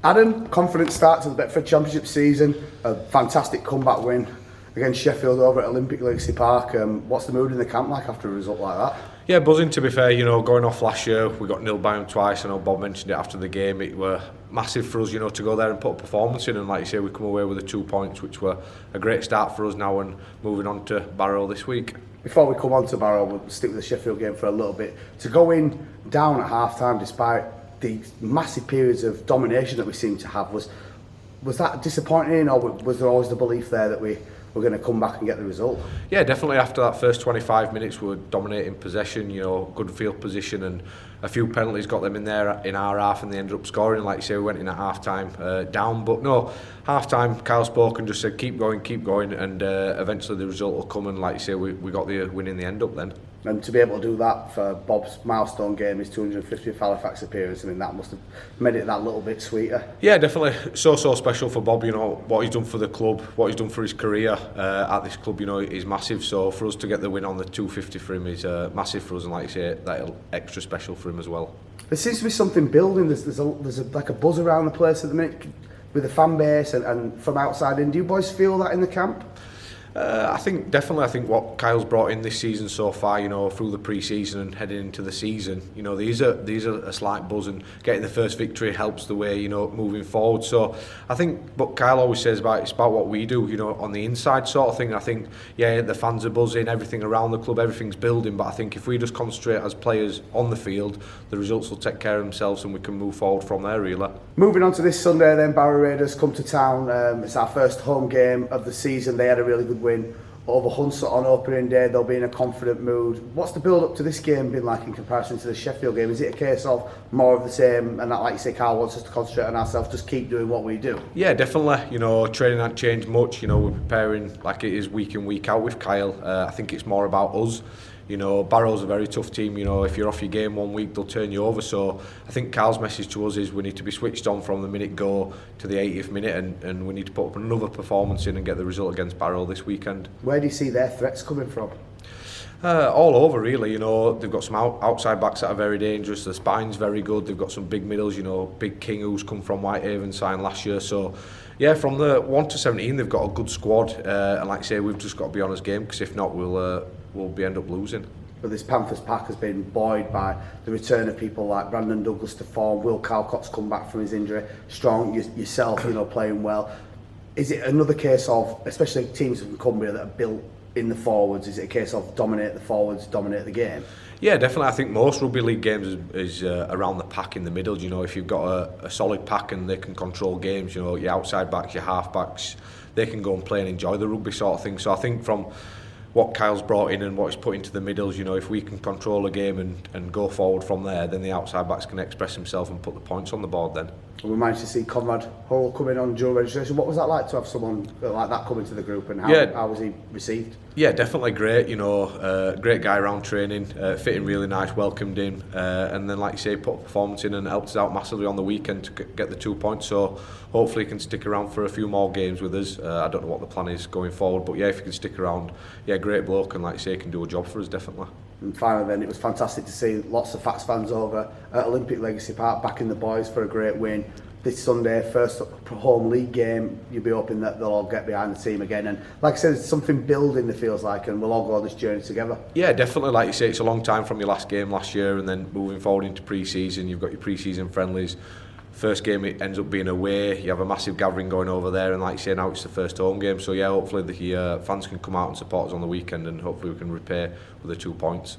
Adam, confident start to the Betfred Championship season, a fantastic comeback win against Sheffield over at Olympic Legacy Park. What's the mood in the camp like after a result like that? Yeah, buzzing to be fair. You know, going off last year, we got nil by them twice. I know Bob mentioned it after the game. It were massive for us, you know, to go there and put a performance in. And like you say, we come away with the 2 points, which were a great start for us now and moving on to Barrow this week. Before we come on to Barrow, we'll stick with the Sheffield game for a little bit. To go in down at half-time despite the massive periods of domination that we seem to have, was that disappointing, or was there always the belief there that we were going to come back and get the result? Yeah, definitely. After that first 25 minutes, we were dominating possession, you know, good field position, and a few penalties got them in there in our half, and they ended up scoring. Like you say, we went in at half-time down, but no, half-time, Kyle spoke and just said keep going, and eventually the result will come, and like you say, we got the win in the end up then. And to be able to do that for Bob's milestone game, his 250th Halifax appearance, I mean, that must have made it that little bit sweeter. Yeah, definitely. So special for Bob, you know, what he's done for the club, what he's done for his career at this club, you know, is massive. So for us to get the win on the 250 for him is massive for us, and like you say, that's extra special for him as well. There seems to be something building. There's like a buzz around the place at the minute with the fan base and from outside in. Do you boys feel that in the camp? I think what Kyle's brought in this season so far, you know, through the pre-season and heading into the season, you know, these are a slight buzz, and getting the first victory helps the way, you know, moving forward. So I think what Kyle always says it's about what we do, you know, on the inside sort of thing. I think, yeah, the fans are buzzing, everything around the club, everything's building, but I think if we just concentrate as players on the field, the results will take care of themselves and we can move forward from there, really. Moving on to this Sunday then, Barrow Raiders come to town. It's our first home game of the season. They had a really good win over Hunslet on opening day. They'll be in a confident mood. What's the build up to this game been like in comparison to the Sheffield game? Is it a case of more of the same, and that, like you say, Carl wants us to concentrate on ourselves, just keep doing what we do? Yeah, definitely. You know, training hasn't changed much. You know, we're preparing like it is week in, week out with Kyle. I think it's more about us. You know, Barrow's a very tough team. You know, if you're off your game 1 week, they'll turn you over. So I think Carl's message to us is we need to be switched on from the minute go to the 80th minute, and we need to put up another performance in and get the result against Barrow this weekend. Where do you see their threats coming from? All over, really. You know, they've got some outside backs that are very dangerous. The spine's very good. They've got some big middles. You know, Big King, who's come from Whitehaven, signed last year. So, yeah, from the 1 to 17, they've got a good squad. And like I say, we've just got to be on his game, because if not, we'll end up losing. But this Panthers pack has been buoyed by the return of people like Brandon Douglas to form. Will Calcott's come back from his injury strong. Yourself, you know, playing well. Is it another case of, especially teams from Cumbria that are built in the forwards, is it a case of dominate the forwards, dominate the game? Yeah, definitely. I think most rugby league games is around the pack in the middle. You know, if you've got a solid pack and they can control games, you know, your outside backs, your half backs, they can go and play and enjoy the rugby sort of thing. So I think from what Kyle's brought in and what he's put into the middles, you know, if we can control a game and go forward from there, then the outside backs can express himself and put the points on the board then. We managed to see Conrad Hull come in on dual registration. What was that like to have someone like that come into the group, and how was he received? Yeah, definitely great. You know, great guy around training, fitting really nice, welcomed in, and then like you say, put a performance in and helped us out massively on the weekend to get the 2 points. So hopefully he can stick around for a few more games with us. I don't know what the plan is going forward, but yeah, if he can stick around, yeah, great bloke, and like you say, he can do a job for us definitely. And finally then, it was fantastic to see lots of Fats fans over at Olympic Legacy Park backing the boys for a great win. This Sunday, first home league game, you'll be hoping that they'll all get behind the team again. And like I said, it's something building, it feels like, and we'll all go on this journey together. Yeah, definitely. Like you say, it's a long time from your last game last year, and then moving forward into pre-season, you've got your pre-season friendlies. First game, it ends up being away. You have a massive gathering going over there, and like you say, now it's the first home game. So yeah, hopefully the fans can come out and support us on the weekend, and hopefully we can repay with the 2 points.